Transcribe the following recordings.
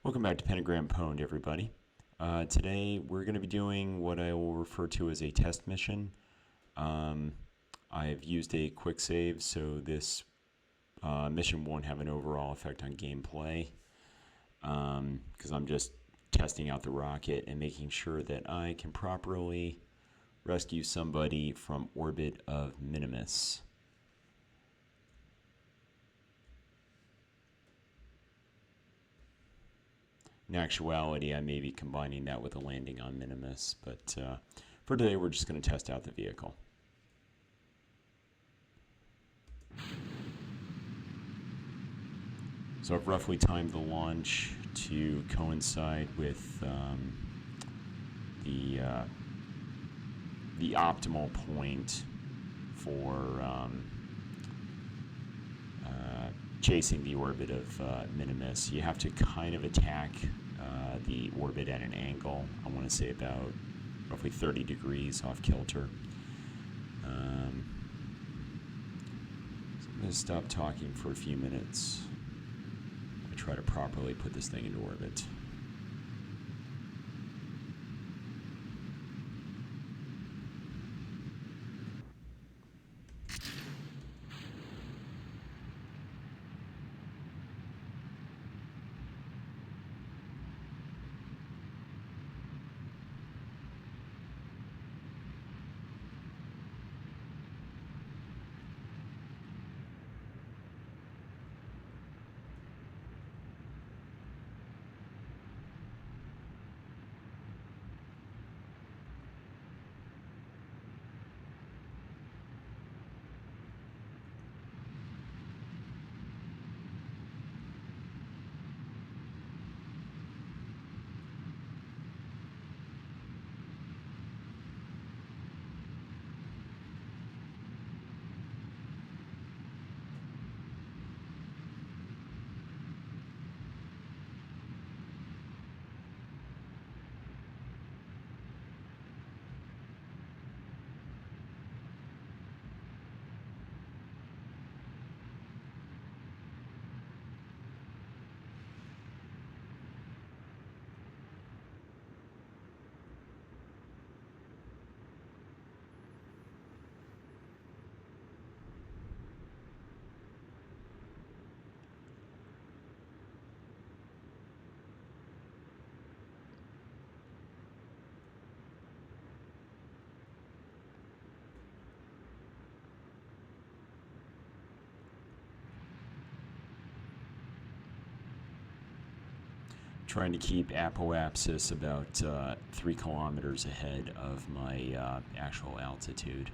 Welcome back to pentagrampwned, everybody. Today we're going to be doing what I will refer to as a test mission. I've used a quick save, so this mission won't have an overall effect on gameplay, because I'm just testing out the rocket and making sure that I can properly rescue somebody from orbit of Minimus. In actuality, I may be combining that with a landing on Minimus, but for today we're just going to test out the vehicle. So I've roughly timed the launch to coincide with the optimal point for chasing the orbit of Minimus. You have to kind of attack the orbit at an angle. I want to say about roughly 30 degrees off kilter. So I'm going to stop talking for a few minutes. I try to properly put this thing into orbit. Trying to keep apoapsis about 3 kilometers ahead of my actual altitude.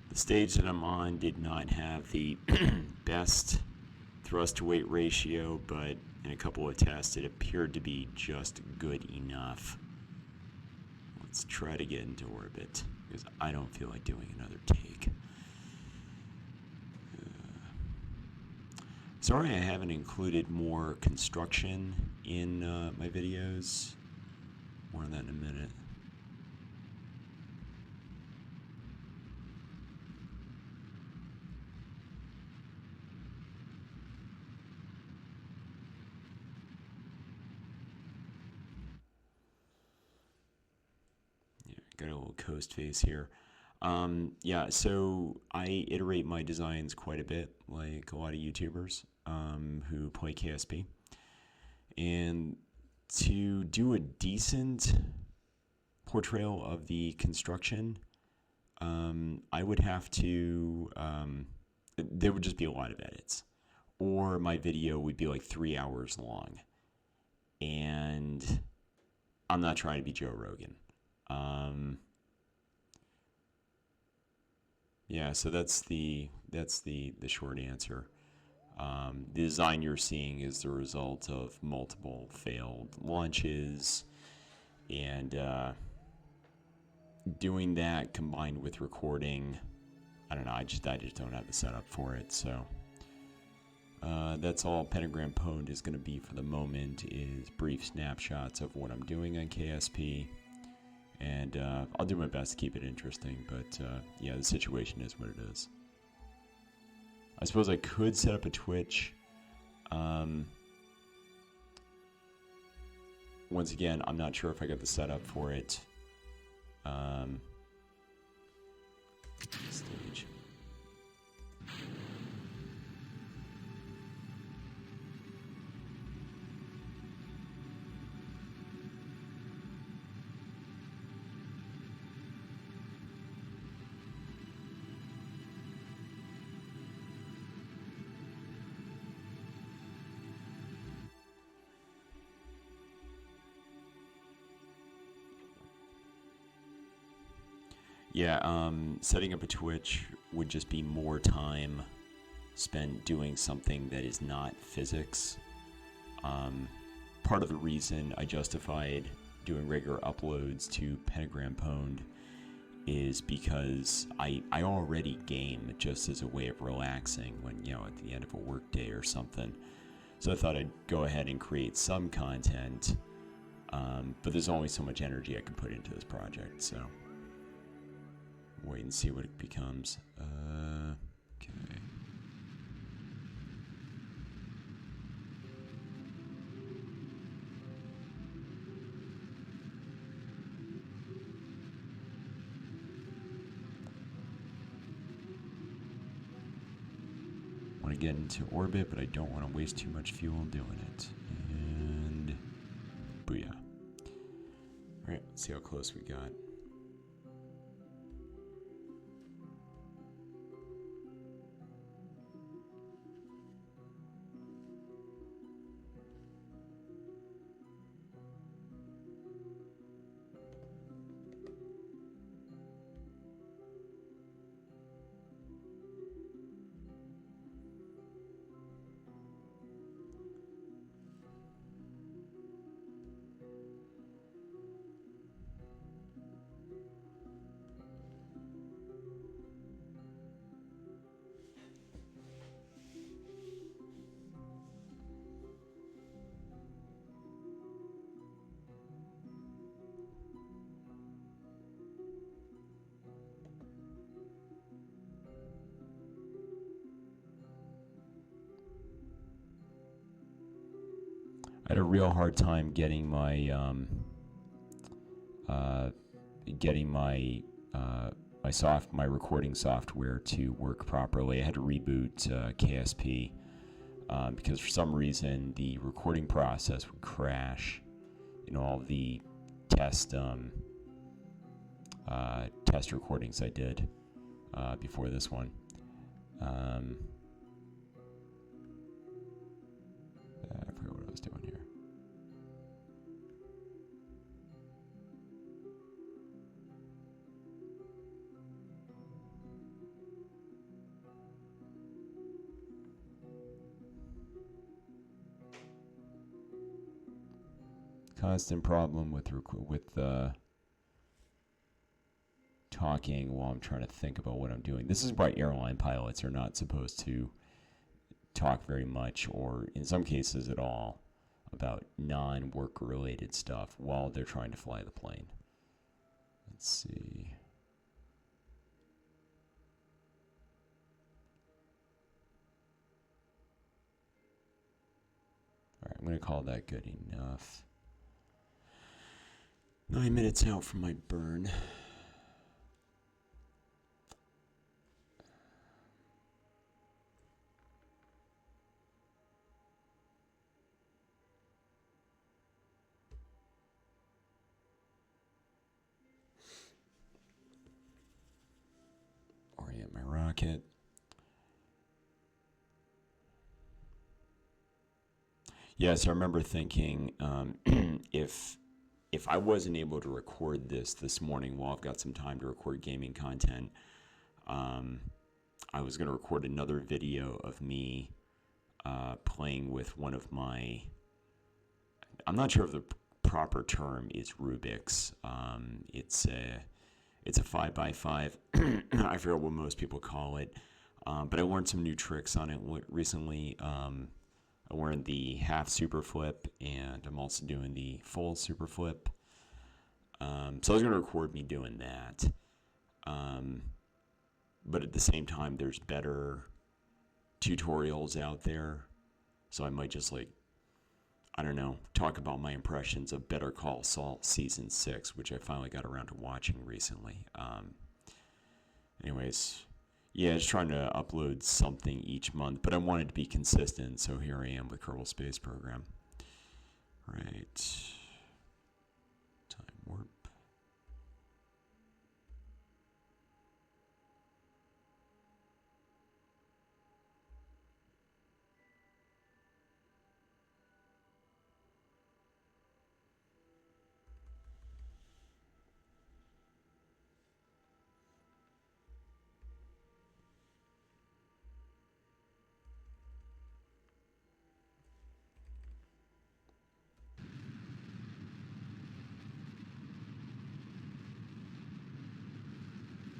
The stage that I'm on did not have the best thrust to weight ratio, but in a couple of tests, it appeared to be just good enough. Let's try to get into orbit, because I don't feel like doing another take. Sorry I haven't included more construction in my videos. More on that in a minute. Yeah, got a little coast face here. Yeah, so I iterate my designs quite a bit, like a lot of YouTubers who play KSP. And to do a decent portrayal of the construction, I would have to, there would just be a lot of edits. Or my video would be like 3 hours long. And I'm not trying to be Joe Rogan. Yeah, so that's the short answer. The design you're seeing is the result of multiple failed launches, and doing that combined with recording, I don't know. I just don't have the setup for it. So that's all pentagrampwned is going to be for the moment. Is brief snapshots of what I'm doing on KSP. And I'll do my best to keep it interesting, but yeah, the situation is what it is. I suppose I could set up a Twitch. Once again, I'm not sure if I got the setup for it. Stage. Yeah, setting up a Twitch would just be more time spent doing something that is not physics. Part of the reason I justified doing regular uploads to pentagrampwned is because I already game just as a way of relaxing when, at the end of a work day or something. So I thought I'd go ahead and create some content, but there's only so much energy I can put into this project, so wait and see what it becomes. Okay. Want to get into orbit, but I don't want to waste too much fuel doing it. And booyah. Alright, let's see how close we got. I had a real hard time getting my my recording software to work properly. I had to reboot KSP because for some reason the recording process would crash. All the test recordings I did before this one. I forgot what I was doing here. Constant problem with talking while I'm trying to think about what I'm doing. This is why airline pilots are not supposed to talk very much, or in some cases at all, about non-work related stuff while they're trying to fly the plane. Let's see. All right, I'm going to call that good enough. 9 minutes out from my burn. Orient my rocket. Yes, I remember thinking if I wasn't able to record this morning while I've got some time to record gaming content, I was going to record another video of me playing with one of my, I'm not sure if the proper term is Rubik's. It's a 5x5. I forget what most people call it, but I learned some new tricks on it recently. I learned the half super flip, and I'm also doing the full super flip. So I was going to record me doing that. But at the same time, there's better tutorials out there. So I might just I don't know, talk about my impressions of Better Call Saul Season 6, which I finally got around to watching recently. Anyways, yeah, just trying to upload something each month, but I wanted to be consistent, so here I am with Kerbal Space Program. Right. Time warp.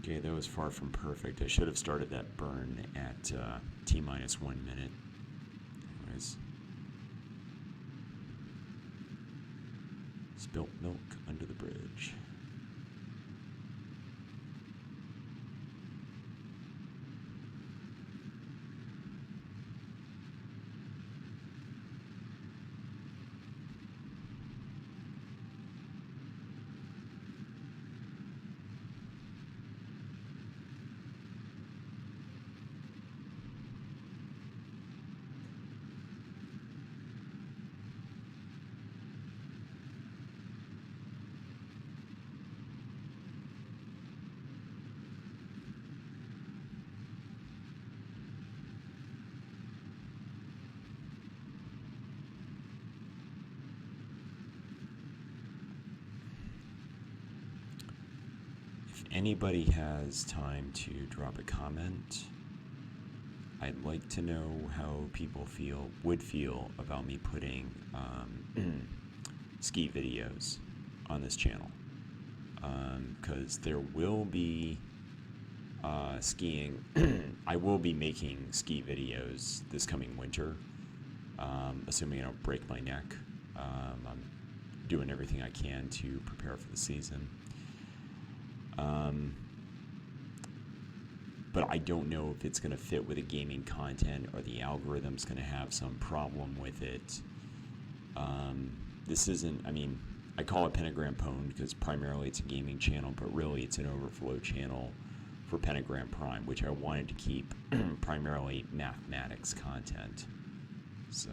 Okay, that was far from perfect. I should have started that burn at T-minus 1 minute. Anyways. Spilt milk under the bridge. If anybody has time to drop a comment, I'd like to know how people would feel about me putting ski videos on this channel. Because there will be skiing. I will be making ski videos this coming winter, assuming I don't break my neck. I'm doing everything I can to prepare for the season. But I don't know if it's going to fit with the gaming content or the algorithm's going to have some problem with it. This isn't, I mean, I call it pentagrampwned because primarily it's a gaming channel, but really it's an overflow channel for Pentagram Prime, which I wanted to keep primarily mathematics content. So.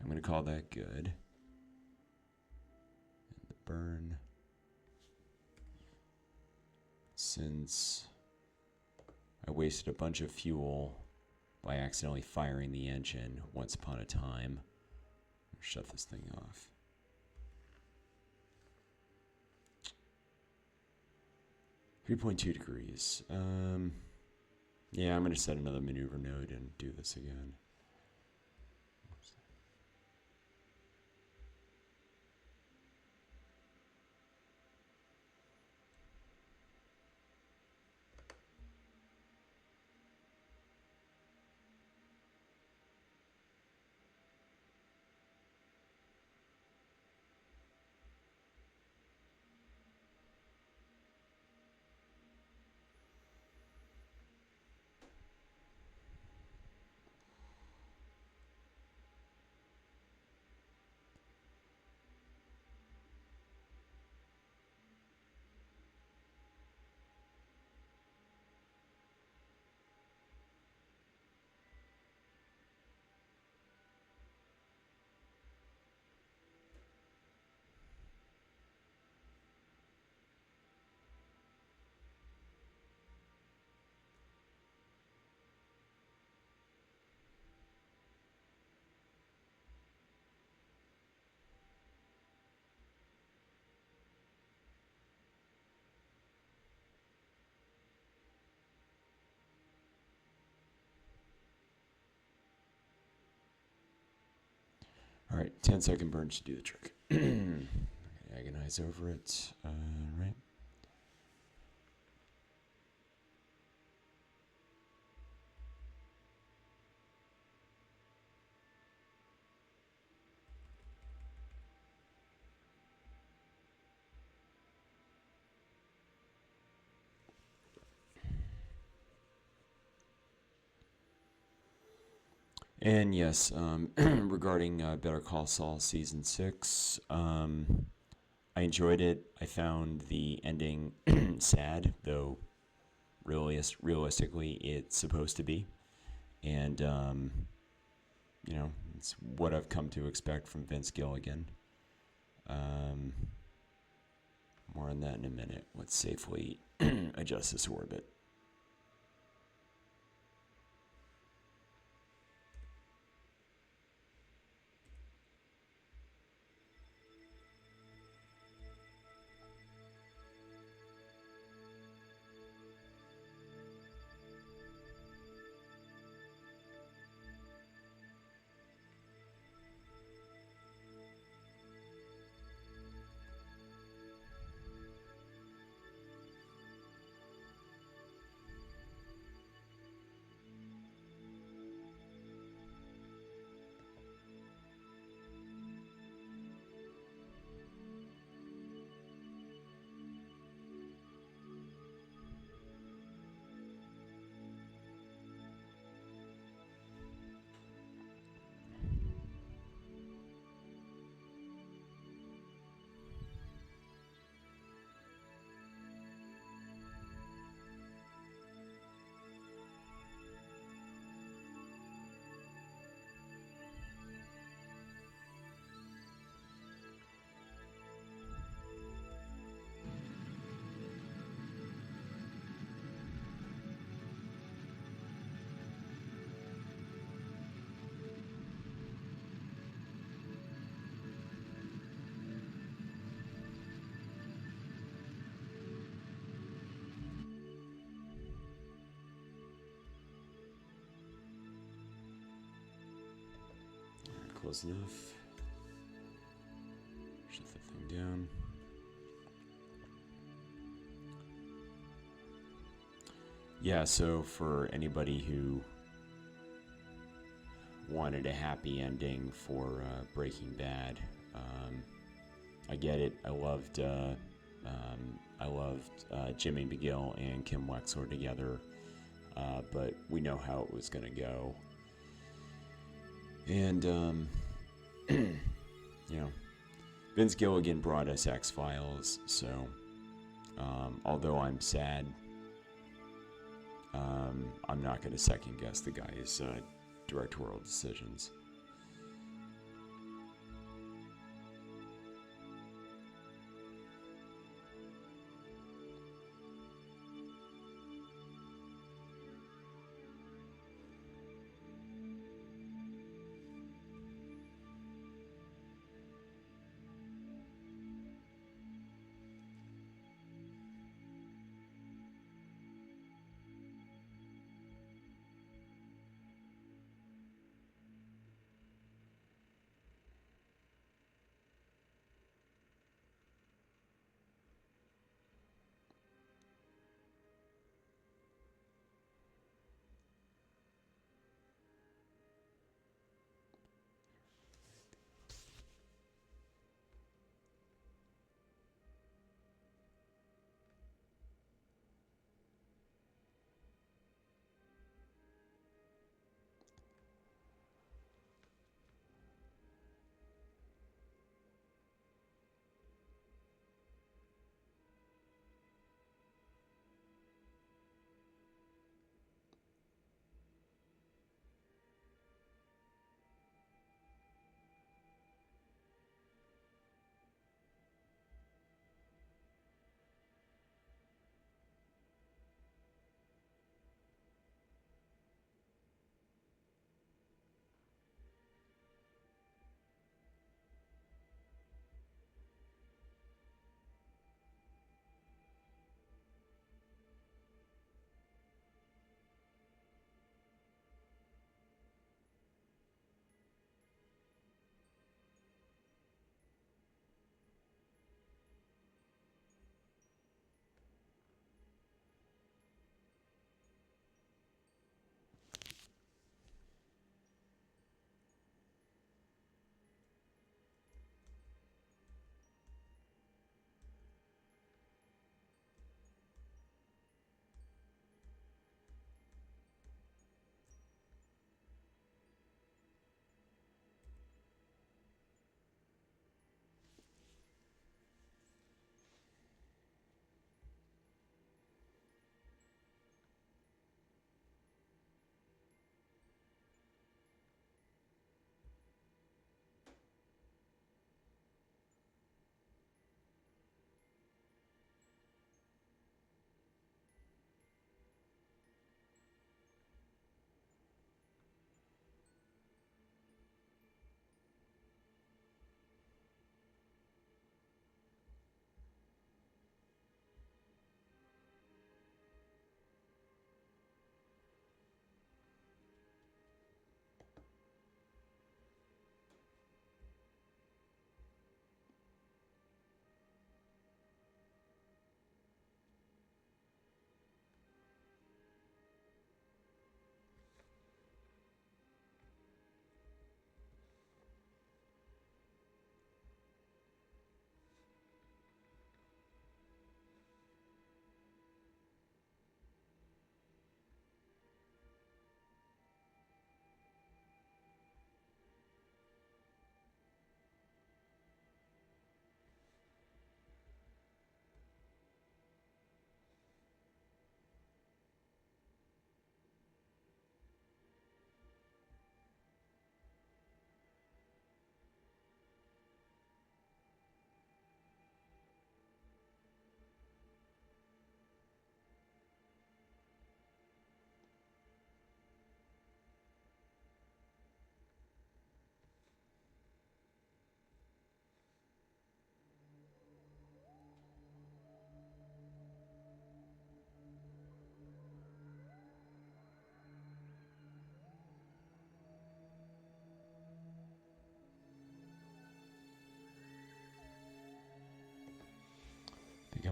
I'm going to call that good. And the burn. Since I wasted a bunch of fuel by accidentally firing the engine once upon a time, I'll shut this thing off. 3.2 degrees. Yeah, I'm going to set another maneuver node and do this again. All right, 10-second burn should do the trick. Agonize over it. Right. And yes, regarding Better Call Saul Season 6, I enjoyed it. I found the ending sad, though realistically it's supposed to be. And, it's what I've come to expect from Vince Gilligan. More on that in a minute. Let's safely adjust this orbit. Close enough. Shut that thing down. Yeah, so for anybody who wanted a happy ending for Breaking Bad, I get it. I loved Jimmy McGill and Kim Wexler together, but we know how it was gonna go. And Vince Gilligan brought us X-Files, so although I'm sad, I'm not going to second guess the guy's directorial decisions.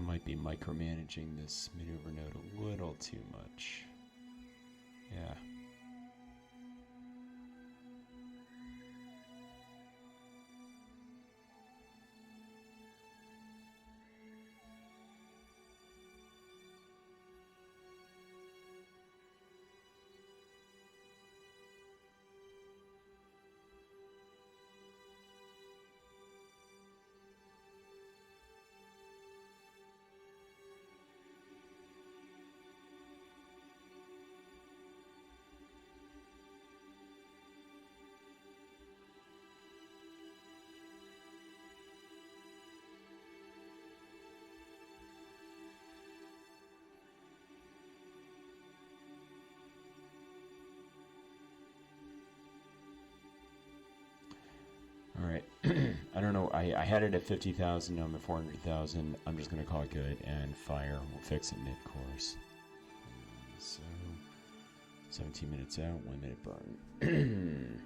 I might be micromanaging this maneuver node a little too much. Yeah. Alright, I don't know, I had it at 50,000, now I'm at 400,000, I'm just going to call it good, and fire, we'll fix it mid-course. So, 17 minutes out, 1 minute burn.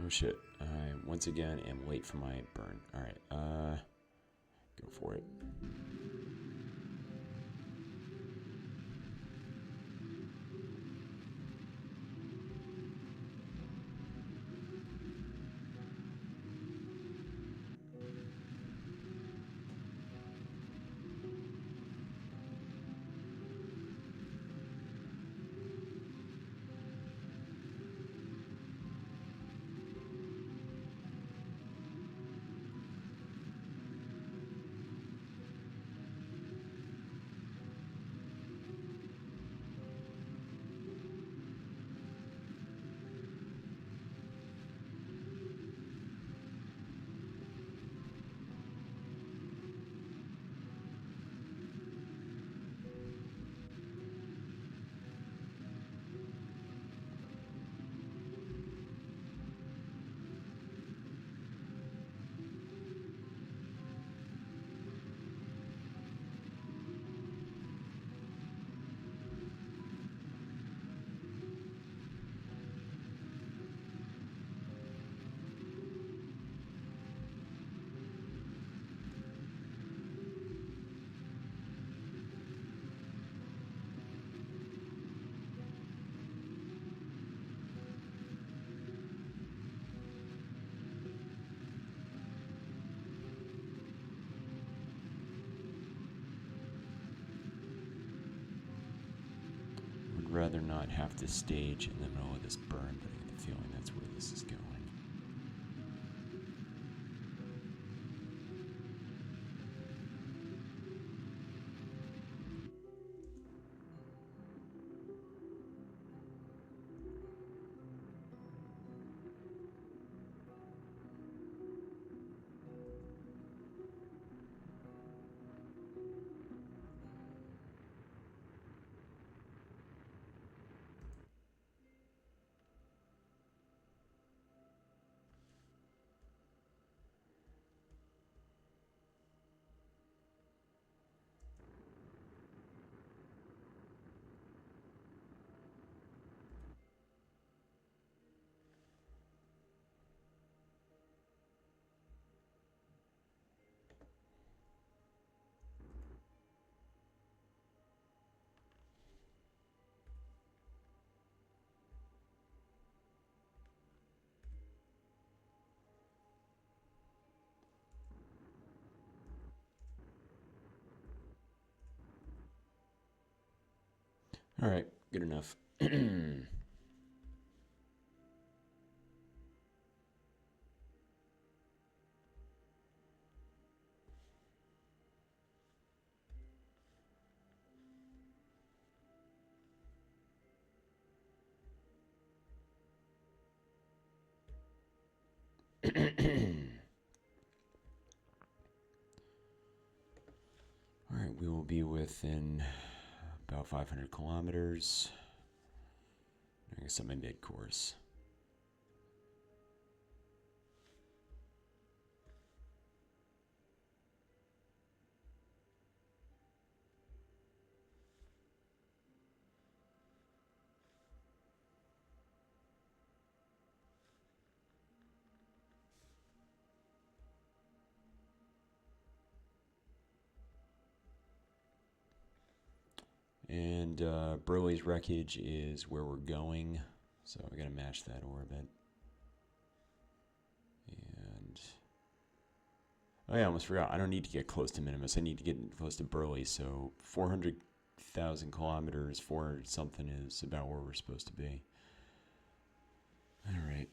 Oh shit, I once again am late for my burn. Alright, go for it. Rather not have to stage in the middle of this burn, but I get the feeling that's where this is going. All right, good enough. All right, we will be within about 500 kilometers. I guess I'm in mid-course. And Burley's wreckage is where we're going, so I gotta match that orbit. And oh yeah, I almost forgot. I don't need to get close to Minimus. I need to get close to Burley. So 400,000 kilometers, 400 something is about where we're supposed to be. All right.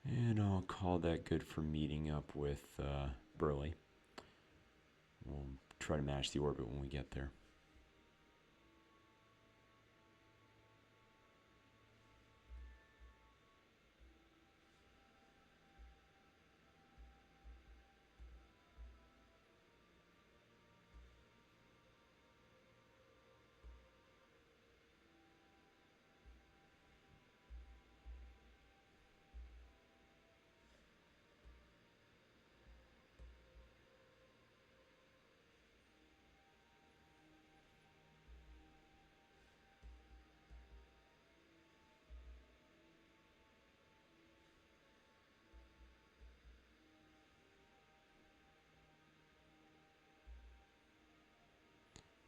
And I'll call that good for meeting up with Burley. We'll try to match the orbit when we get there.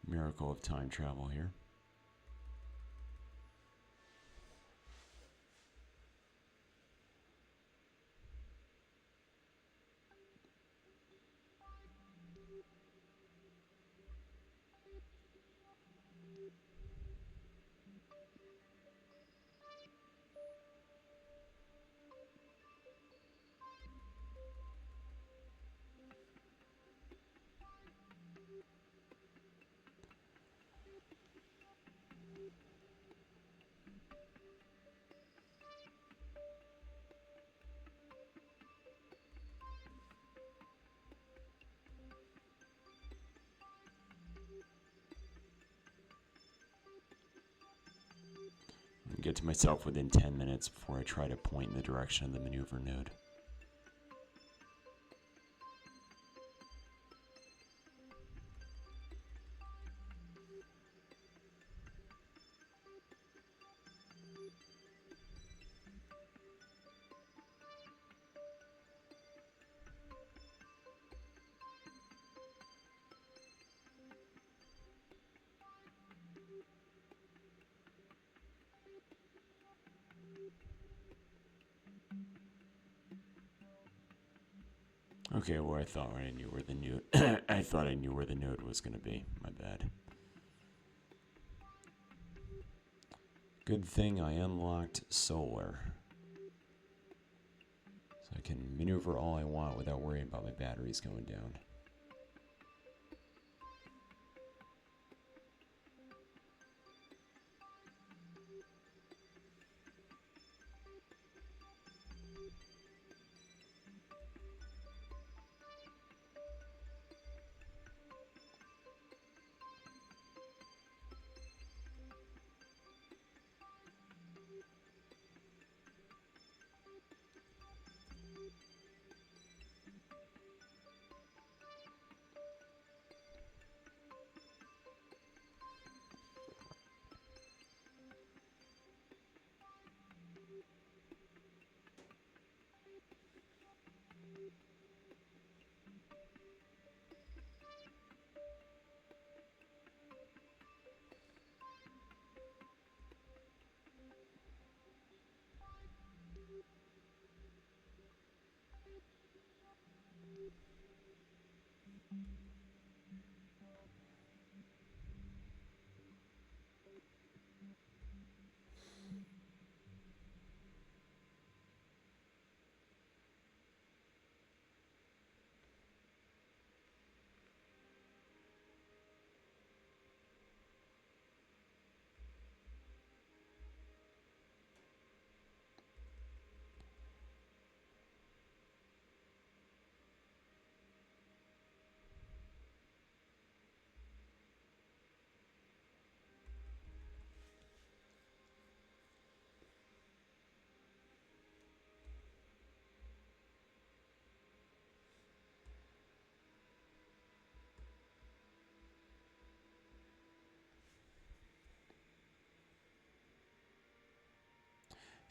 Miracle of time travel here. Get to myself within 10 minutes before I try to point in the direction of the maneuver node. Okay, well I thought I knew where the node I thought I knew where the node was going to be. My bad. Good thing I unlocked solar. So I can maneuver all I want without worrying about my batteries going down.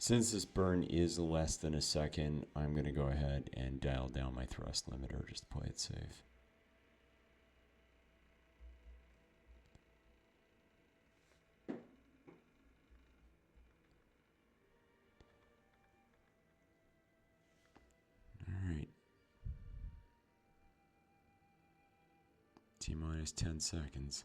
Since this burn is less than a second, I'm going to go ahead and dial down my thrust limiter just to play it safe. Alright. T-minus 10 seconds.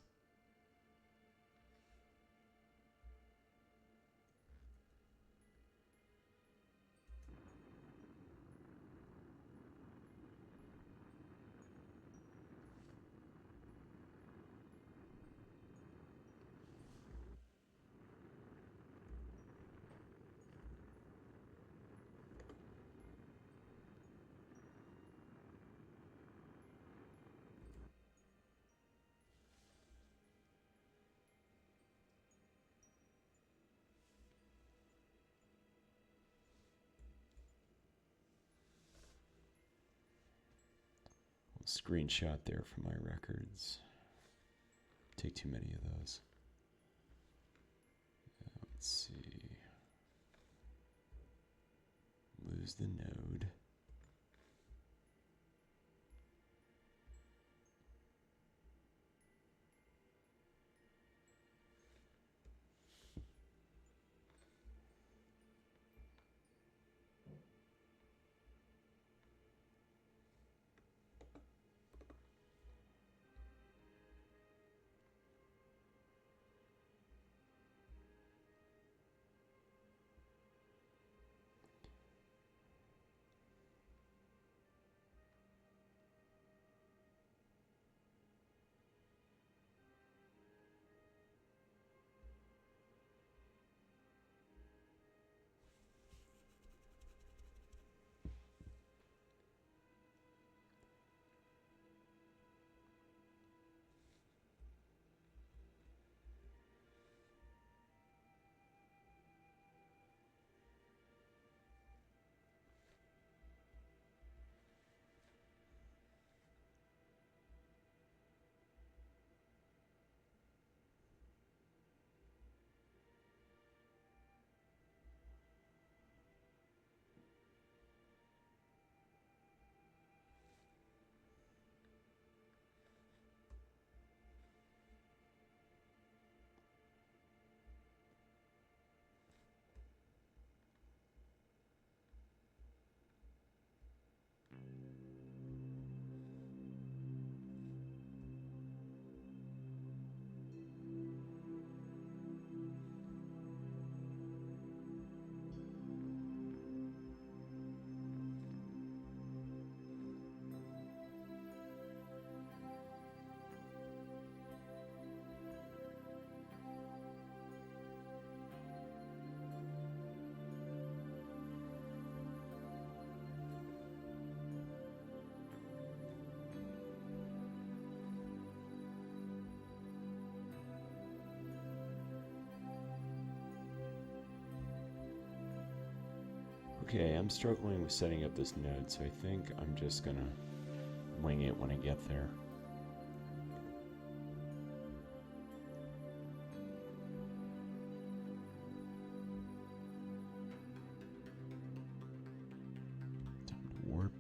Screenshot there for my records. Take too many of those. Let's see. Lose the node. Okay, I'm struggling with setting up this node, so I think I'm just gonna wing it when I get there. Time to warp.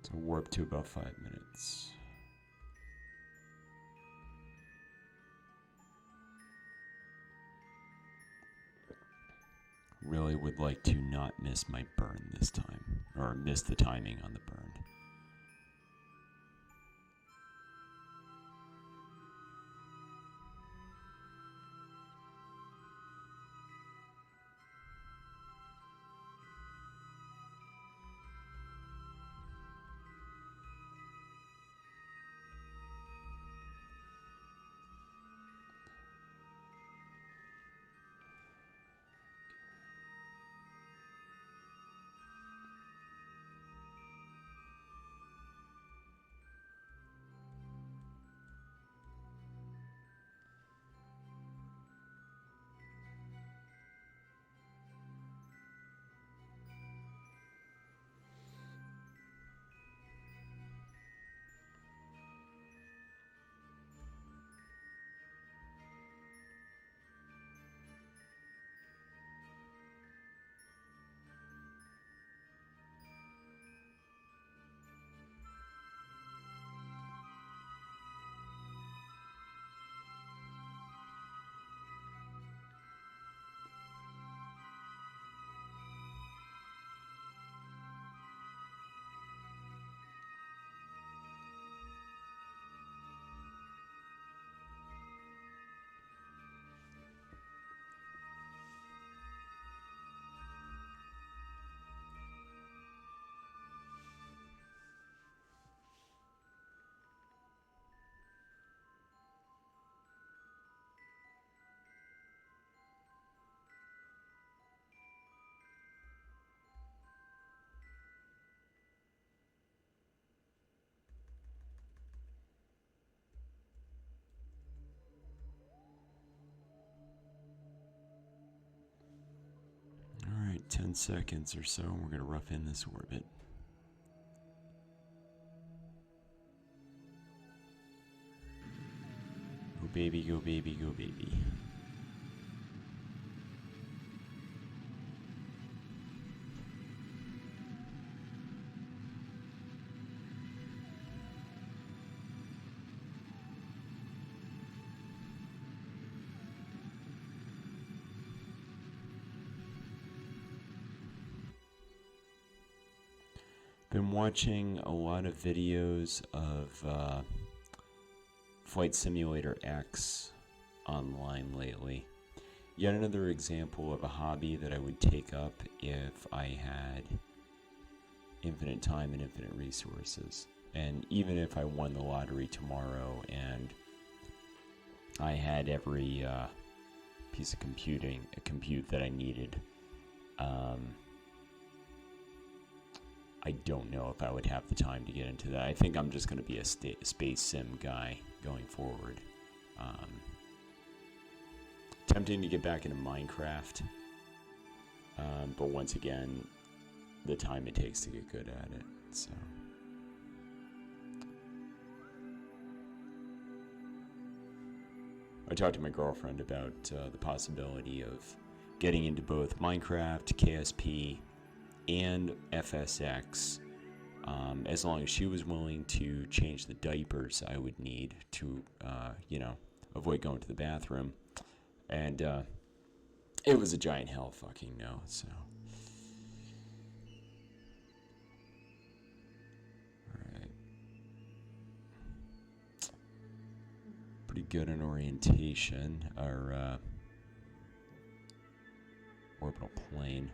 So warp to about 5 minutes. Really would like to not miss my burn this time, or miss the timing on the burn. Alright, 10 seconds or so, and we're going to rough in this orbit. Go baby, go baby, go baby. Been watching a lot of videos of Flight Simulator X online lately. Yet another example of a hobby that I would take up if I had infinite time and infinite resources. And even if I won the lottery tomorrow and I had every piece of compute that I needed, I don't know if I would have the time to get into that. I think I'm just going to be a space sim guy going forward. Tempting to get back into Minecraft, but once again, the time it takes to get good at it. So I talked to my girlfriend about the possibility of getting into both Minecraft, KSP, and FSX, as long as she was willing to change the diapers I would need to, avoid going to the bathroom. And it was a giant hell fucking no, so. Alright. Pretty good in orientation, our orbital plane.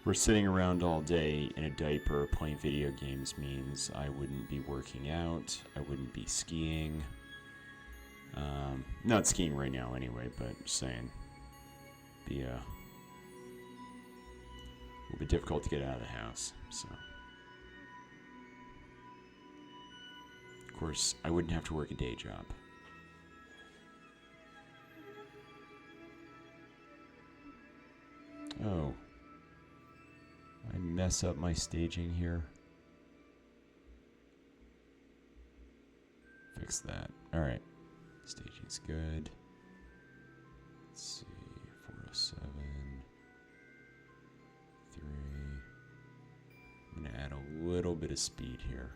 We're sitting around all day in a diaper playing video games means I wouldn't be working out, I wouldn't be skiing. Not skiing right now anyway, but just saying. Be a little bit difficult to get out of the house, so. Of course, I wouldn't have to work a day job. Oh. I mess up my staging here. Fix that. Alright. Staging's good. Let's see. 407. 3. I'm going to add a little bit of speed here.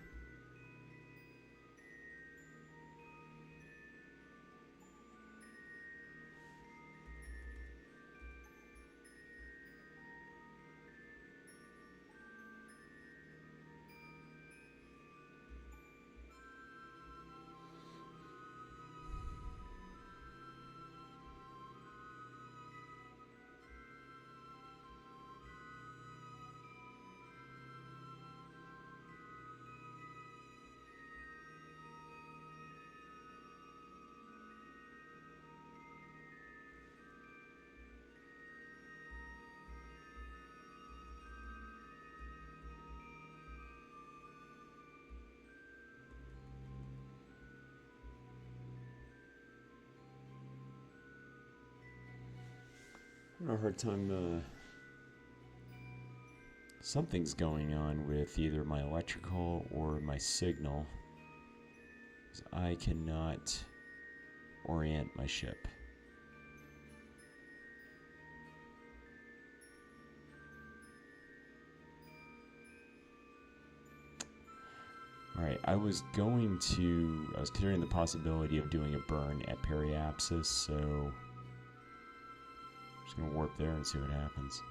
I have a hard time, something's going on with either my electrical or my signal. I cannot orient my ship. Alright, I was considering the possibility of doing a burn at periapsis, so just gonna warp there and see what happens.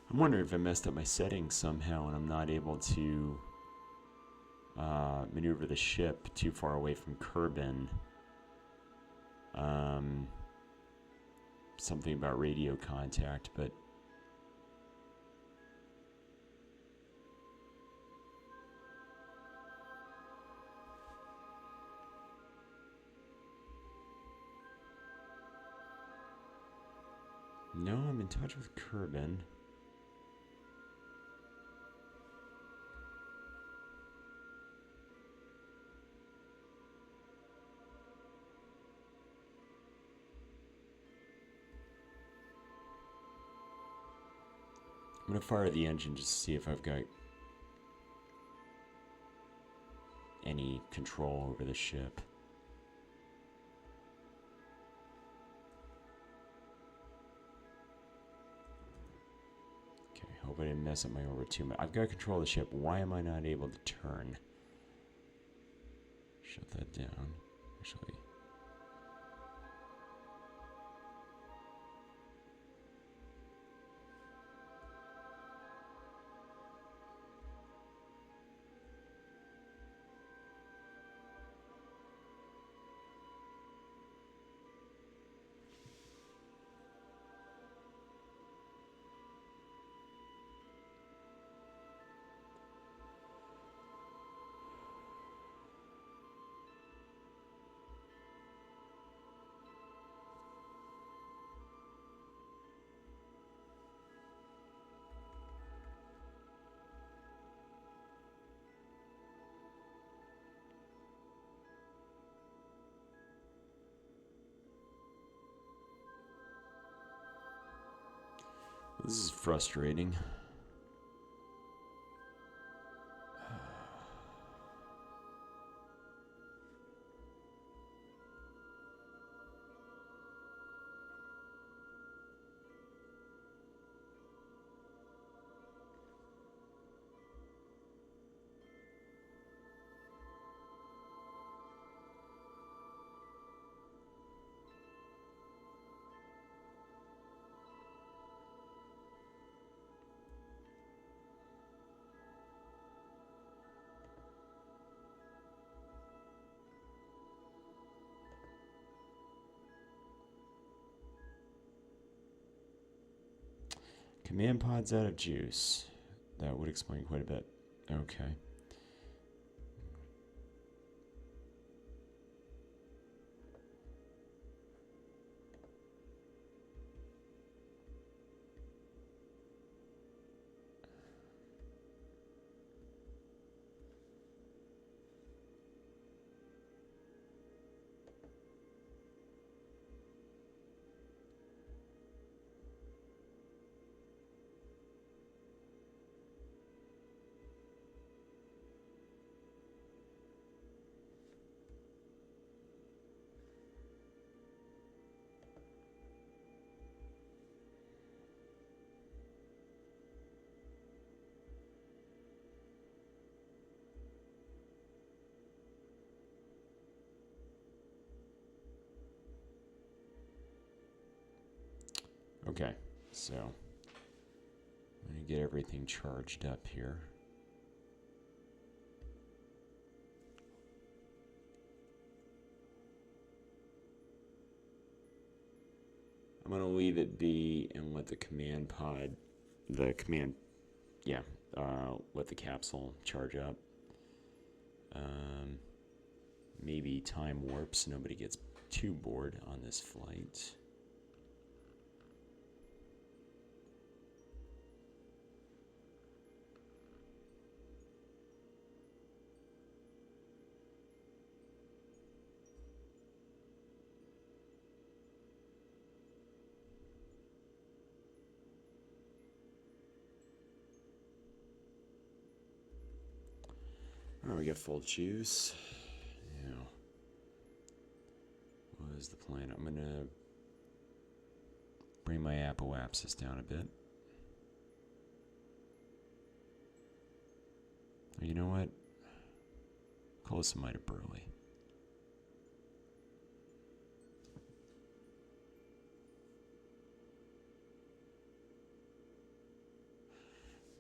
I'm wondering if I messed up my settings somehow and I'm not able to maneuver the ship too far away from Kerbin. Something about radio contact, but no, I'm in touch with Kerbin. I'm gonna fire the engine just to see if I've got any control over the ship. Okay, hope I didn't mess up my over too much. I've got control of the ship. Why am I not able to turn? Shut that down. Actually. This is frustrating. Command pod's out of juice. That would explain quite a bit. Okay. Okay, so I'm going to get everything charged up here. I'm going to leave it be and let the command pod, let the capsule charge up. Maybe time warp so nobody gets too bored on this flight. All right, we got full juice. Now, what is the plan? I'm gonna bring my apoapsis down a bit. You know what? Close might have Burley.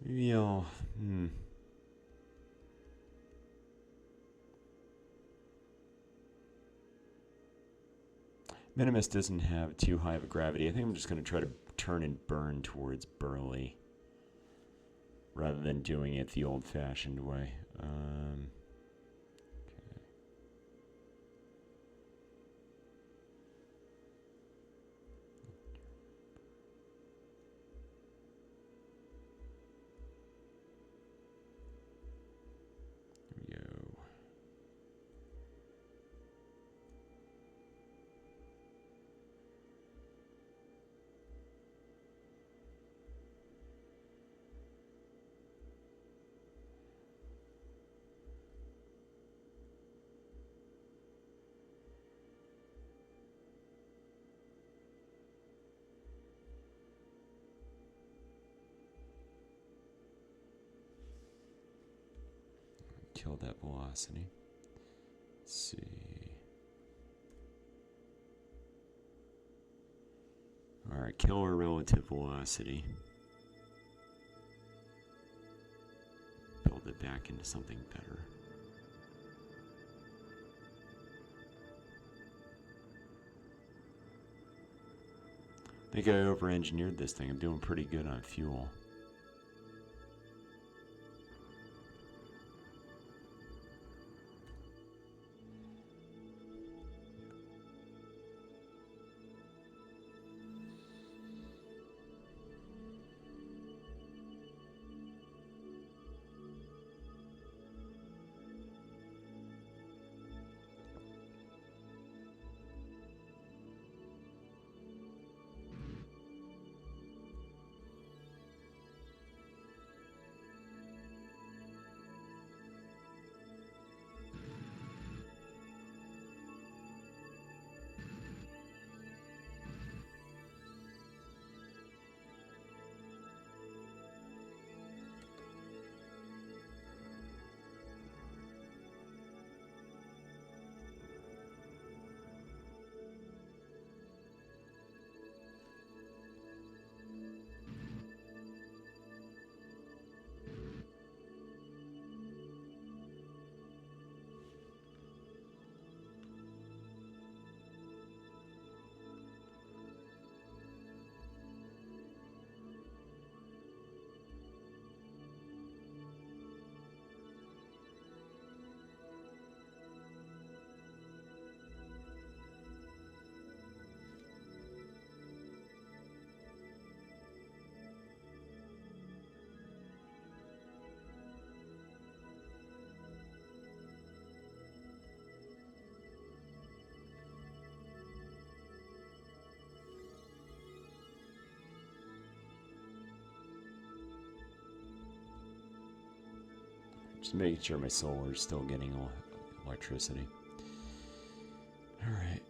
Maybe I'll. Minimus doesn't have too high of a gravity. I think I'm just going to try to turn and burn towards Burley rather than doing it the old-fashioned way. Okay. There we go. Kill that velocity. Let's see. Alright, kill our relative velocity. Build it back into something better. I think I over-engineered this thing. I'm doing pretty good on fuel. Just making sure my solar is still getting electricity. All right.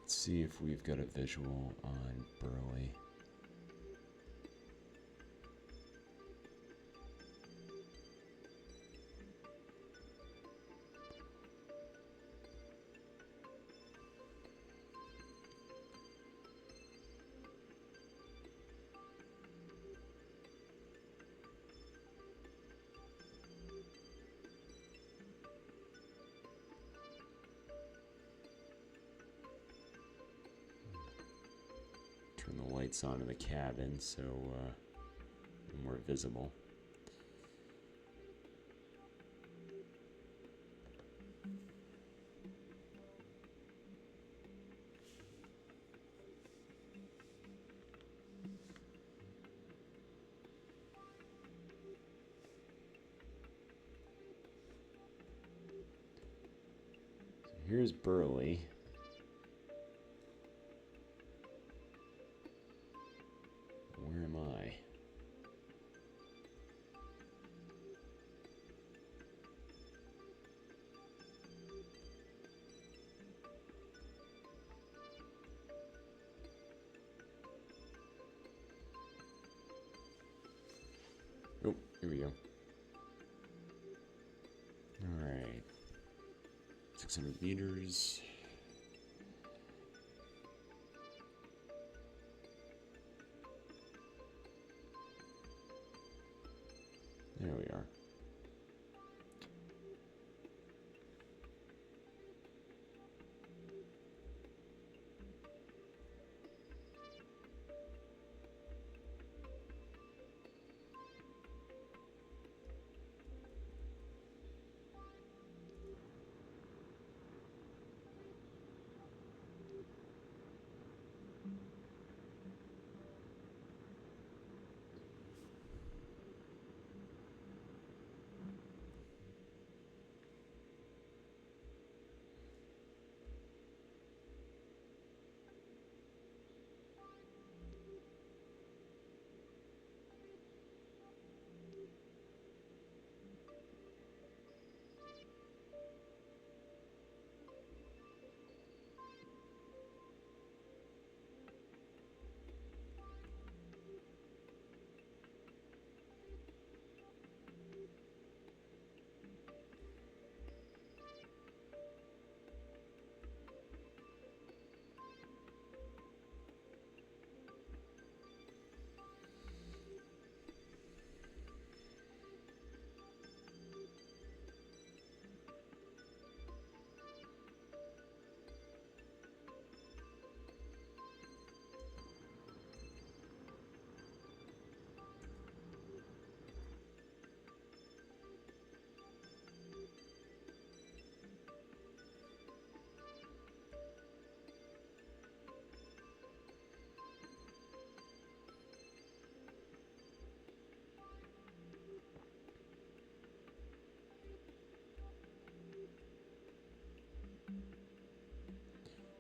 Let's see if we've got a visual on Burley. Turn the lights on in the cabin so more visible. So here's Burley. Where am I? Oh, here we go. All right. 600 meters. There we are.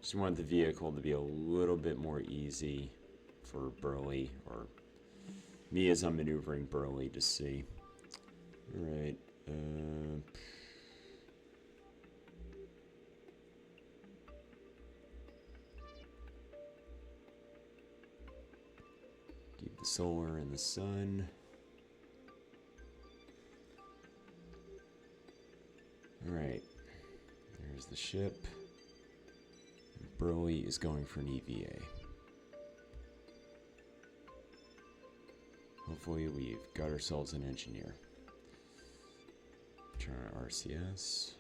Just want the vehicle to be a little bit more easy for Burley, or me as I'm maneuvering Burley, to see. Alright. Keep the solar and the sun. Alright. There's the ship. Burley is going for an EVA. Hopefully we've got ourselves an engineer. Try our RCS.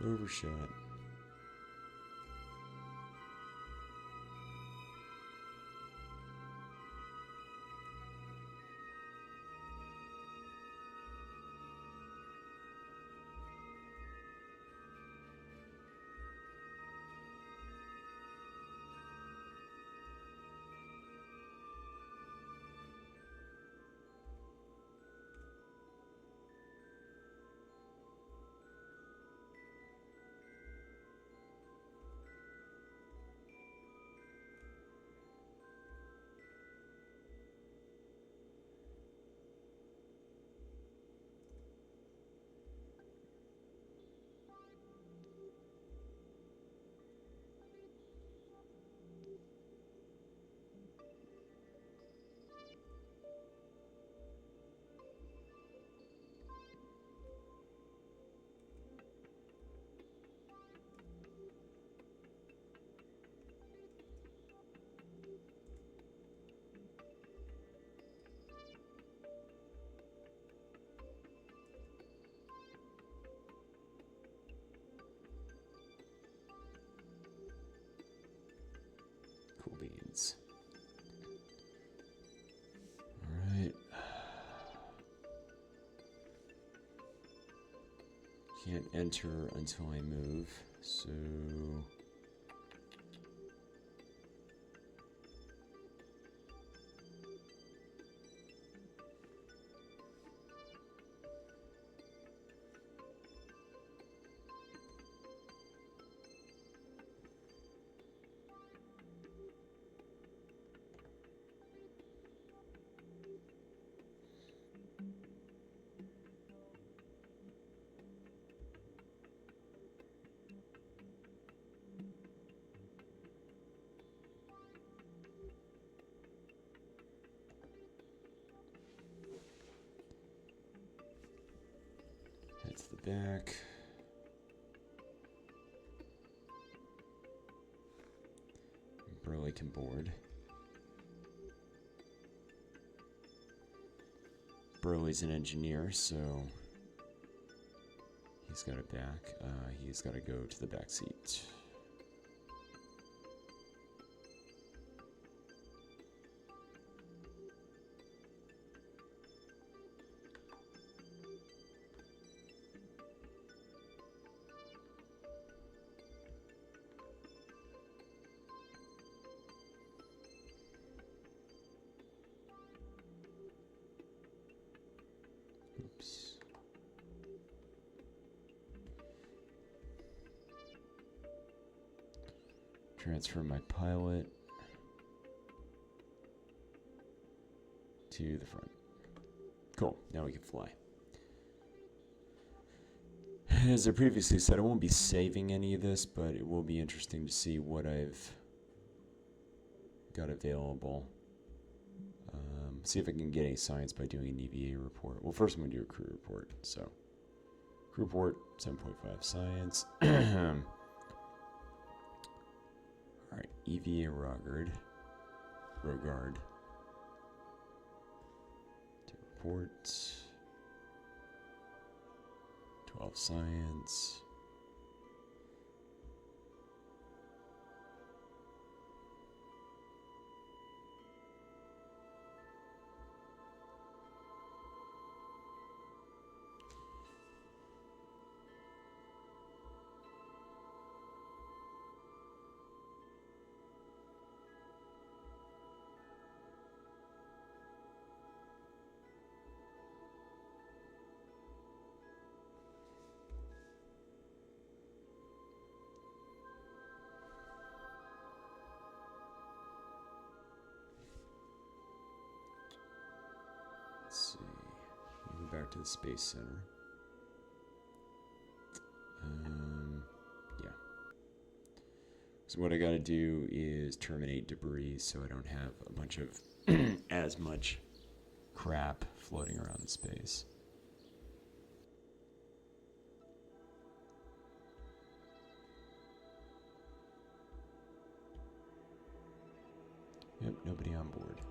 Overshot. Cool beans. All right. Can't enter until I move, so back. Burley can board. Burley's an engineer, so he's got it back. He's got to go to the back seat. Oops. Transfer my pilot to the front. Cool, now we can fly. As I previously said, I won't be saving any of this, but it will be interesting to see what I've got available. See if I can get any science by doing an EVA report. Well, first I'm going to do a crew report. So, crew report, 7.5 science. Alright, EVA Rogard. Two reports. 12 science. Let's see. Moving back to the Space Center. Yeah. So what I got to do is terminate debris so I don't have a bunch of as much crap floating around in space. Yep, nobody on board.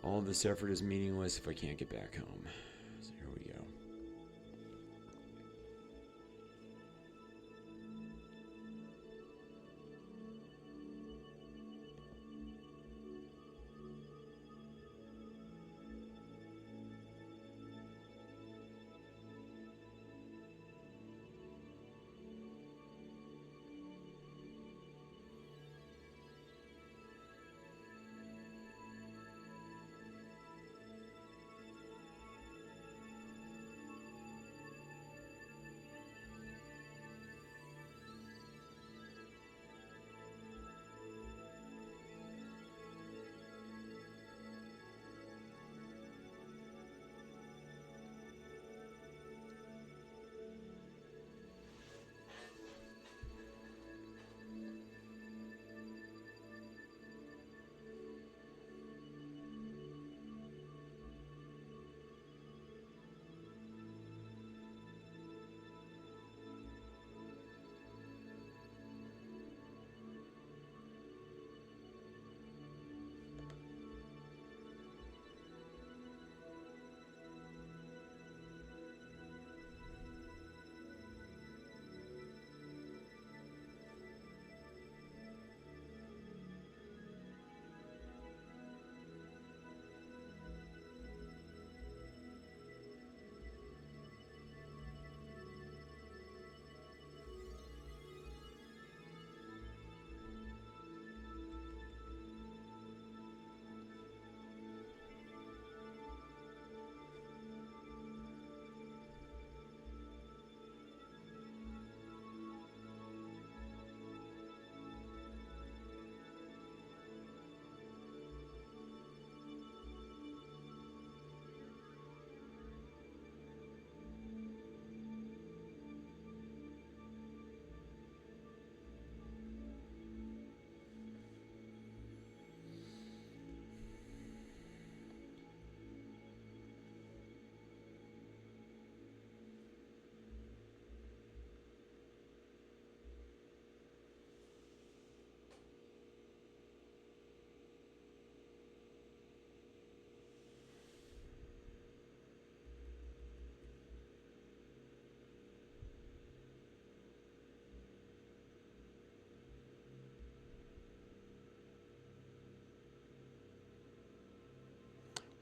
All this effort is meaningless if I can't get back home. So here we go.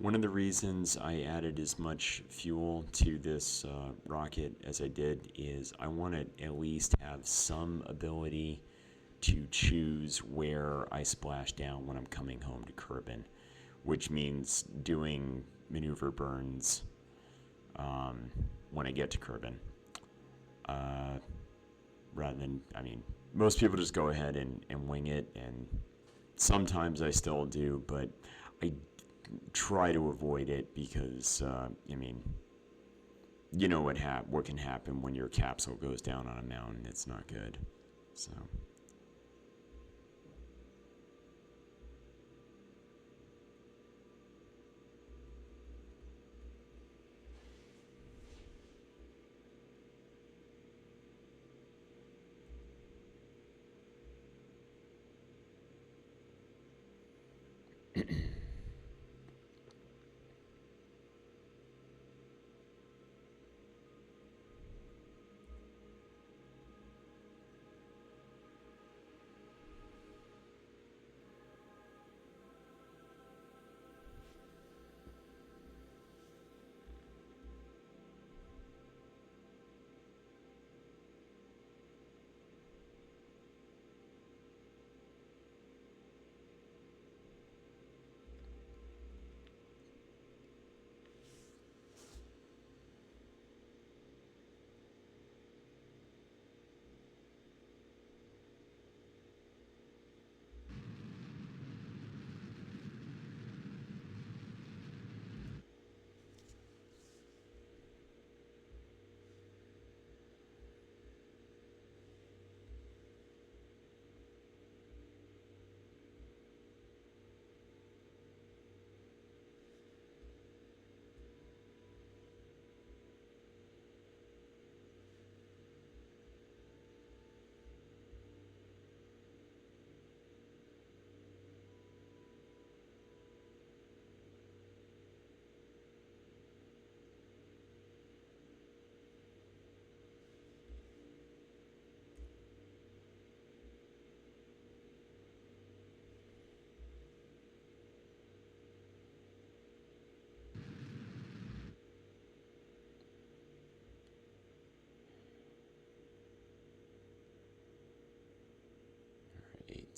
One of the reasons I added as much fuel to this rocket as I did is I want to at least have some ability to choose where I splash down when I'm coming home to Kerbin, which means doing maneuver burns when I get to Kerbin. Rather than, most people just go ahead and wing it, and sometimes I still do, but I try to avoid it because, you know what can happen when your capsule goes down on a mountain. It's not good. So.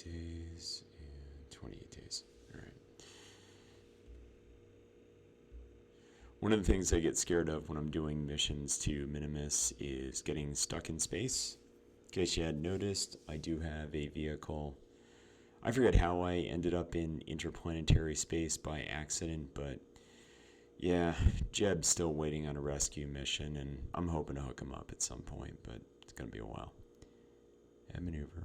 Days and 28 days. All right. One of the things I get scared of when I'm doing missions to Minimus is getting stuck in space. In case you hadn't noticed, I do have a vehicle. I forget how I ended up in interplanetary space by accident, but yeah, Jeb's still waiting on a rescue mission, and I'm hoping to hook him up at some point, but it's going to be a while. And maneuver.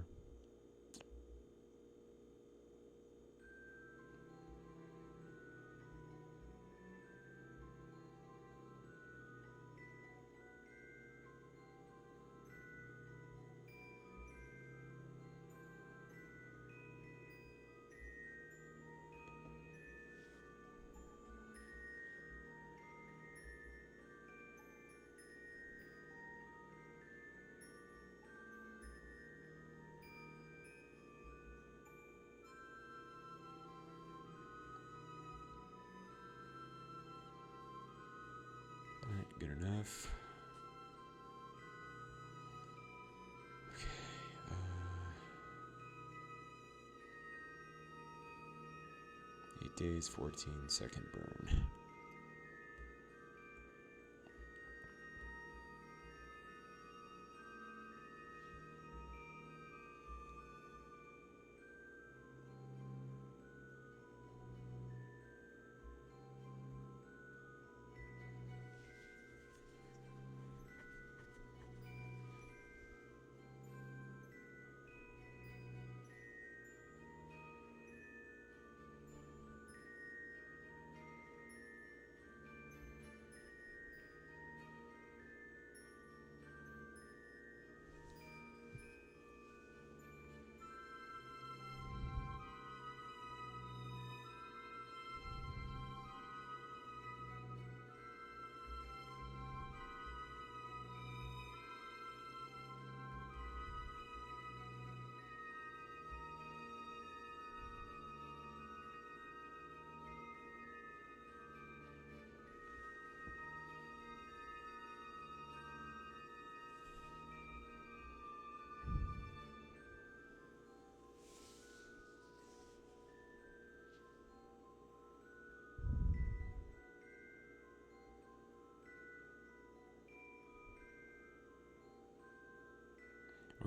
Good enough. Okay. 8 days, 14-second burn.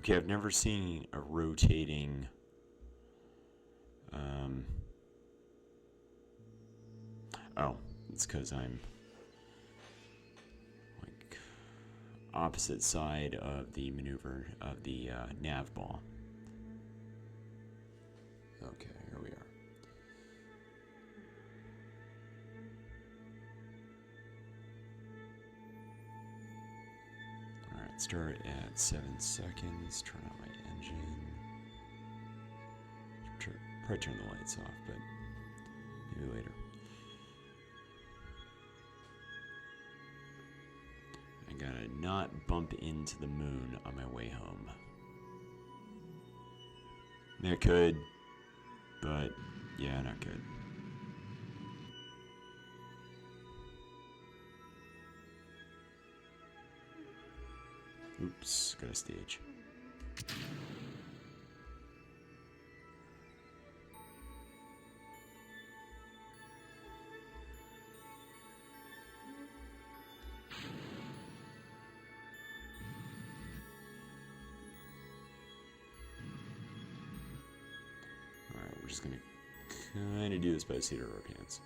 Okay, I've never seen a rotating oh, it's because I'm like opposite side of the maneuver of the nav ball. Okay, here we are. Alright, start at 7 seconds, turn on my engine. Probably turn the lights off, but maybe later. I gotta not bump into the moon on my way home. That could, but yeah, not good. Oops, got a stage. Alright, we're just gonna kinda do this by the seat of our pants.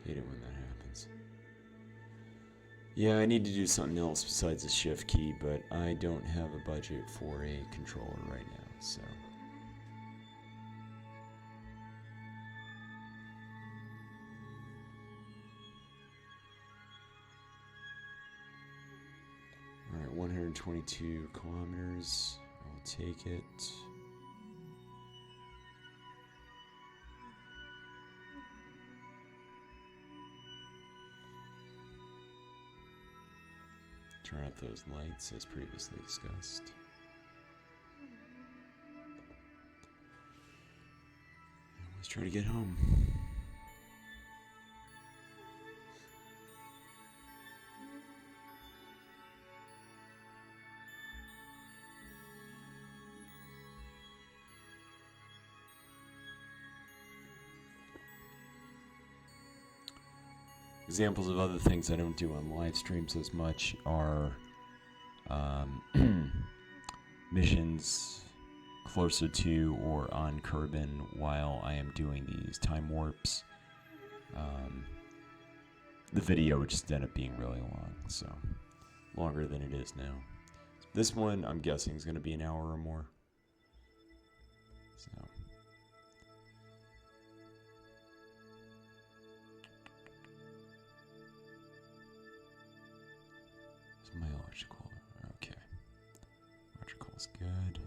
Hate it when that happens. Yeah, I need to do something else besides the shift key, but I don't have a budget for a controller right now, so. Alright, 122 kilometers. I'll take it. Turn out those lights as previously discussed. Let's try to get home. Examples of other things I don't do on live streams as much are missions closer to or on Kerbin while I am doing these time warps. The video would just end up being really long, so longer than it is now. This one, I'm guessing, is going to be an hour or more. So. My electrical, okay. Electrical is good.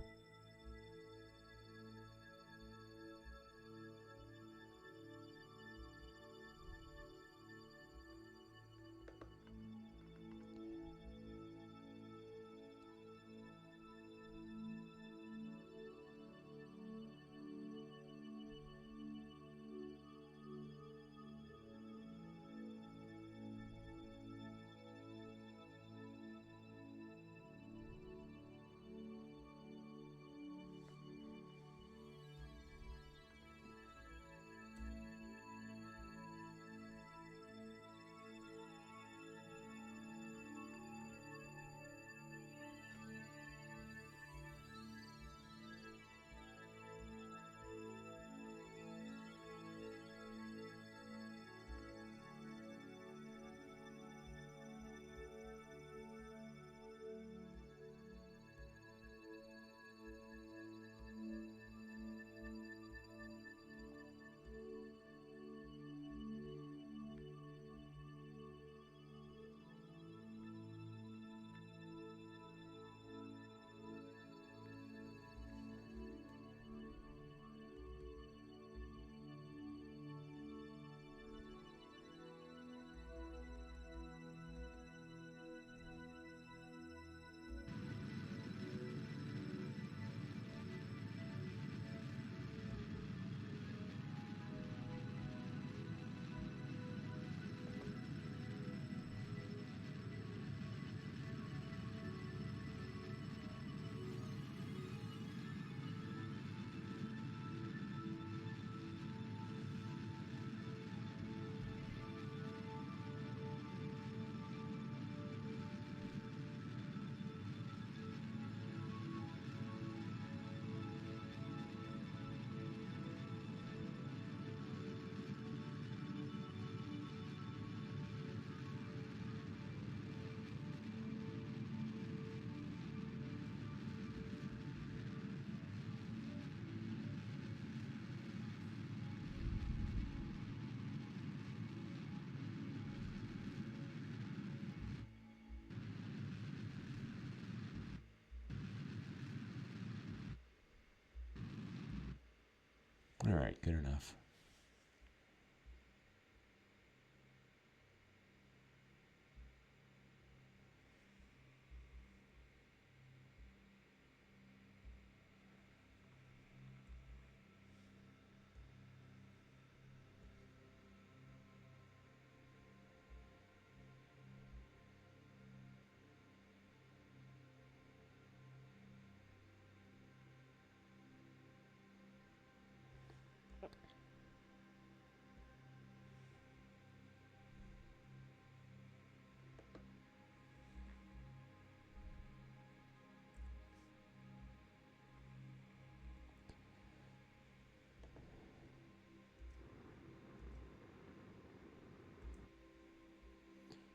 All right, good enough.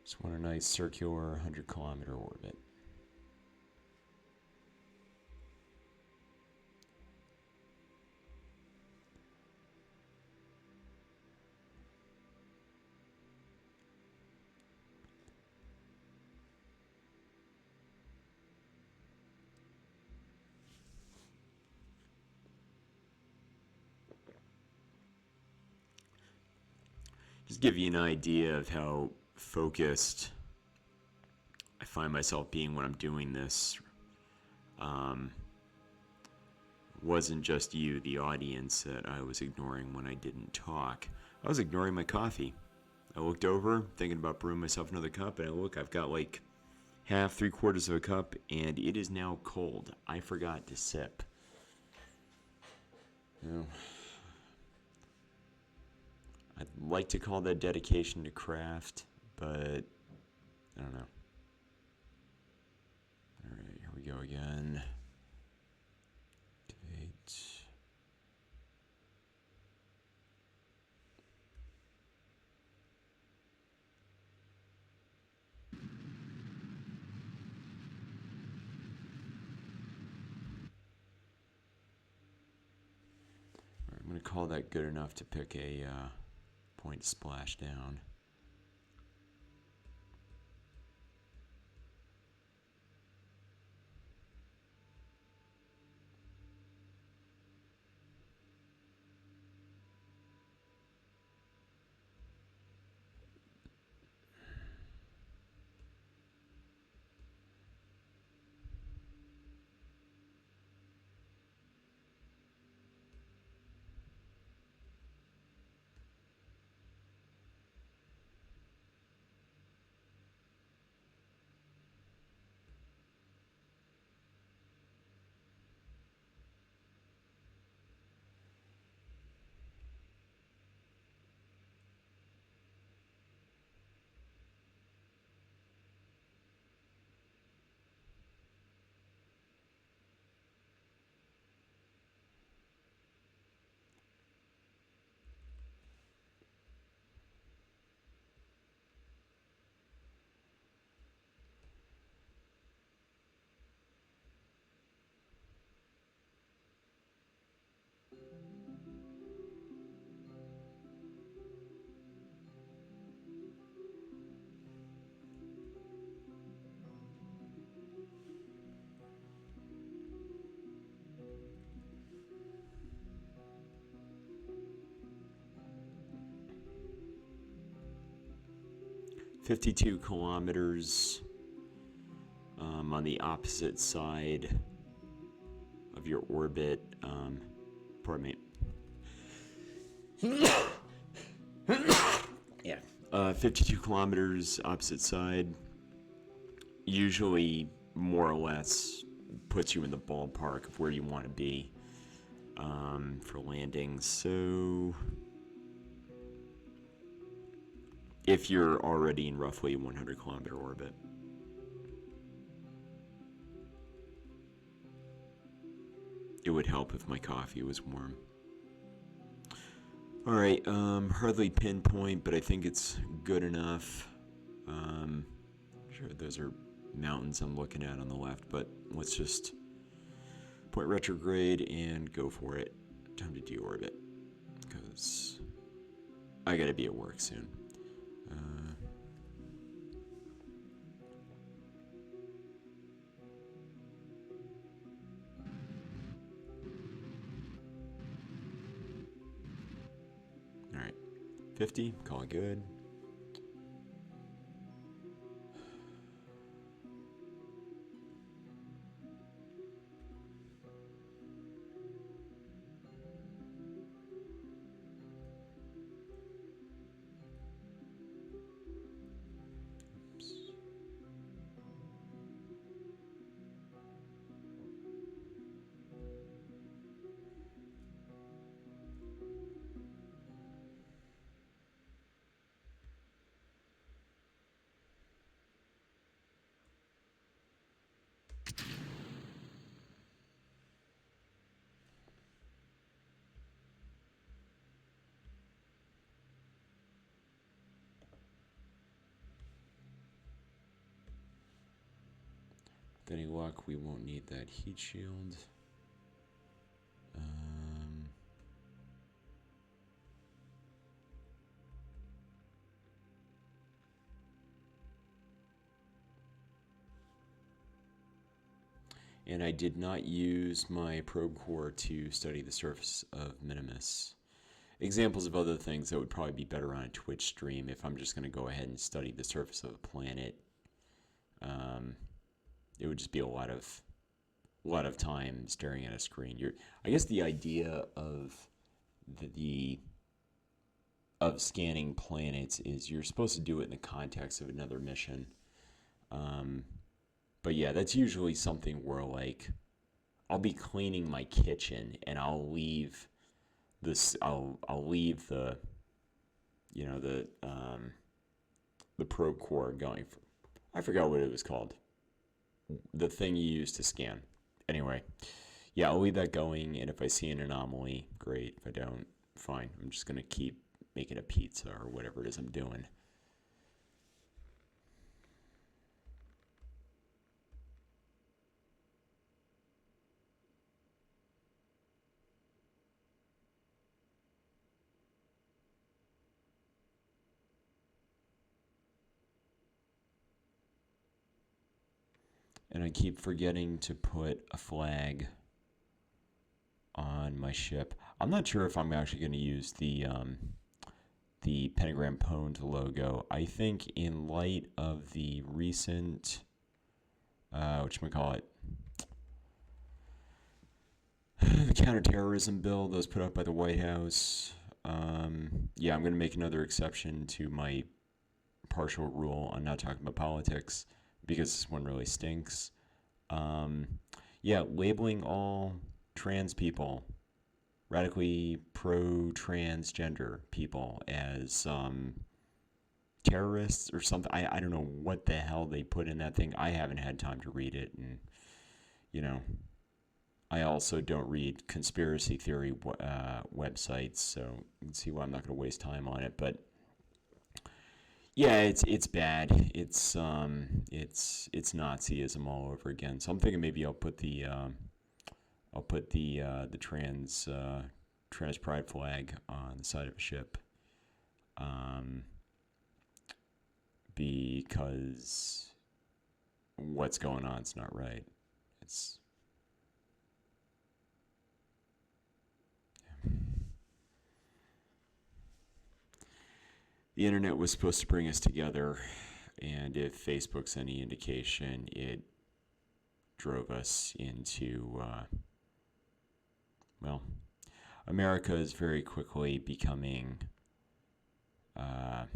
Just want a nice circular 100-kilometer orbit. Just give you an idea of how focused I find myself being when I'm doing this. Wasn't just you, the audience, that I was ignoring when I didn't talk. I was ignoring my coffee. I looked over, thinking about brewing myself another cup, and I look, I've got like half, 3/4 of a cup, and it is now cold. I forgot to sip. You know, I'd like to call that dedication to craft, but I don't know. Alright, here we go again. Activate. Alright, I'm going to call that good enough to pick a point splash down. $52 kilometers on the opposite side of your orbit. Pardon me. Yeah. 52 kilometers opposite side usually more or less puts you in the ballpark of where you want to be for landings. So if you're already in roughly a 100-kilometer orbit. It would help if my coffee was warm. Alright, hardly pinpoint, but I think it's good enough. Sure, those are mountains I'm looking at on the left, but let's just point retrograde and go for it. Time to deorbit, because I gotta be at work soon. All right, 50, call it good. With any luck, we won't need that heat shield. And I did not use my probe core to study the surface of Minimus. Examples of other things that would probably be better on a Twitch stream if I'm just going to go ahead and study the surface of a planet. It would just be a lot of time staring at a screen. I guess the idea of of scanning planets is you're supposed to do it in the context of another mission. But yeah, that's usually something where like I'll be cleaning my kitchen and I'll leave the the probe core going for, I forgot what it was called. The thing you use to scan. Anyway, yeah, I'll leave that going, and if I see an anomaly, great. If I don't, fine. I'm just gonna keep making a pizza or whatever it is I'm doing. And I keep forgetting to put a flag on my ship. I'm not sure if I'm actually going to use the pentagrampwned logo. I think in light of the recent, whatchamacallit, the counterterrorism bill that was put up by the White House, yeah, I'm going to make another exception to my partial rule on not talking about politics because this one really stinks. Yeah, labeling all trans people, radically pro-transgender people as terrorists or something. I don't know what the hell they put in that thing. I haven't had time to read it, and you know, I also don't read conspiracy theory websites, so you can see why I'm not going to waste time on it. But yeah, it's bad. It's Nazism all over again. So I'm thinking maybe I'll put the trans pride flag on the side of a ship, because what's going on is not right. It's the internet was supposed to bring us together, and if Facebook's any indication, it drove us into, well, America is very quickly becoming, I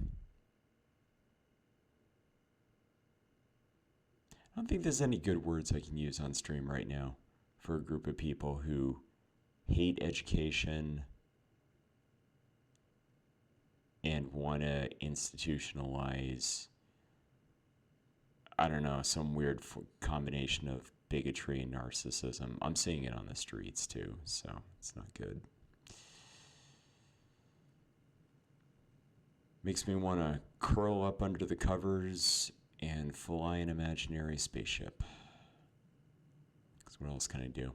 don't think there's any good words I can use on stream right now for a group of people who hate education and want to institutionalize, I don't know, some weird combination of bigotry and narcissism. I'm seeing it on the streets too, so it's not good. Makes me want to curl up under the covers and fly an imaginary spaceship. Because what else can I do?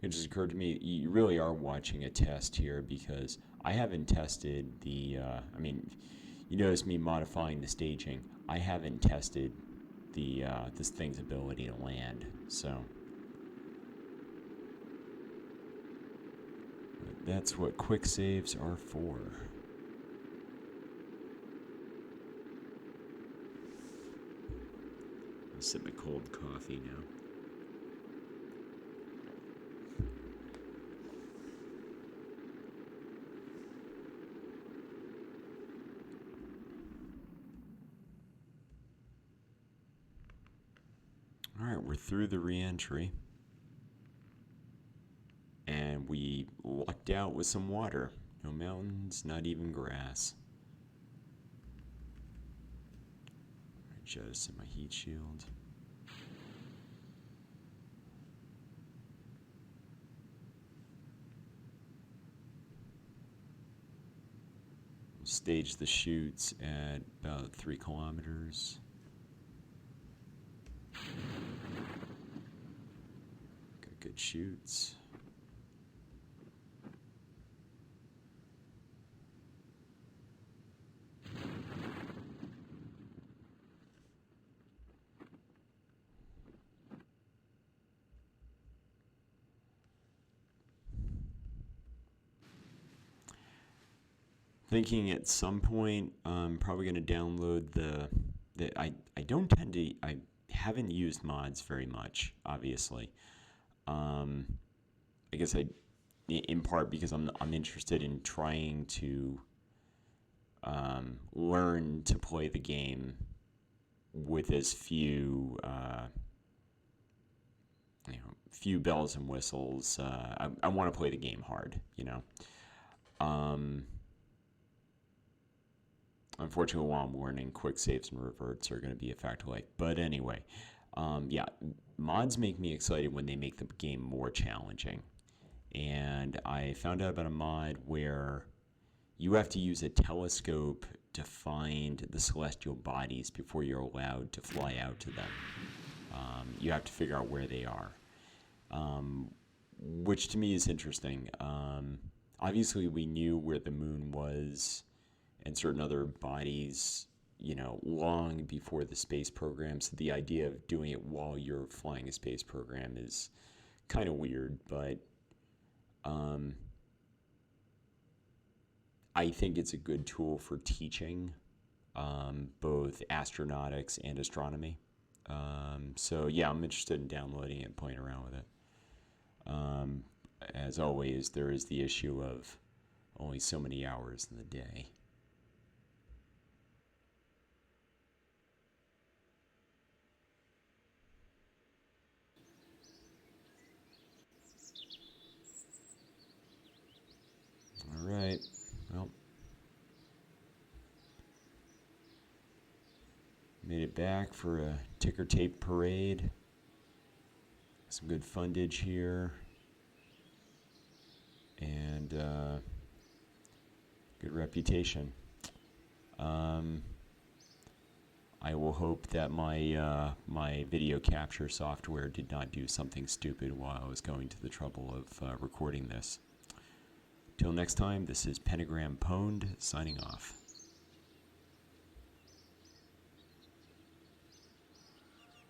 It just occurred to me you really are watching a test here because I haven't tested the. You notice me modifying the staging. I haven't tested the this thing's ability to land, so that's what quick saves are for. I'll sip my cold coffee now. Alright, we're through the re-entry. And we lucked out with some water. No mountains, not even grass. Jettison my heat shield. We'll stage the chutes at about 3 kilometers. Got good chutes. Thinking at some point I'm probably going to download I don't tend to, I haven't used mods very much, obviously. I guess in part because I'm interested in trying to learn to play the game with as few few bells and whistles. I want to play the game hard, Unfortunately, while I'm learning, quick saves and reverts are going to be a factor. But anyway, mods make me excited when they make the game more challenging. And I found out about a mod where you have to use a telescope to find the celestial bodies before you're allowed to fly out to them. You have to figure out where they are, which to me is interesting. Obviously, we knew where the moon was and certain other bodies, long before the space program. So the idea of doing it while you're flying a space program is kind of weird, but I think it's a good tool for teaching both astronautics and astronomy. So yeah, I'm interested in downloading it and playing around with it. As always, there is the issue of only so many hours in the day. All right, well, made it back for a ticker tape parade. Some good fundage here. And good reputation. I will hope that my video capture software did not do something stupid while I was going to the trouble of recording this. Till next time, this is pentagrampwned signing off.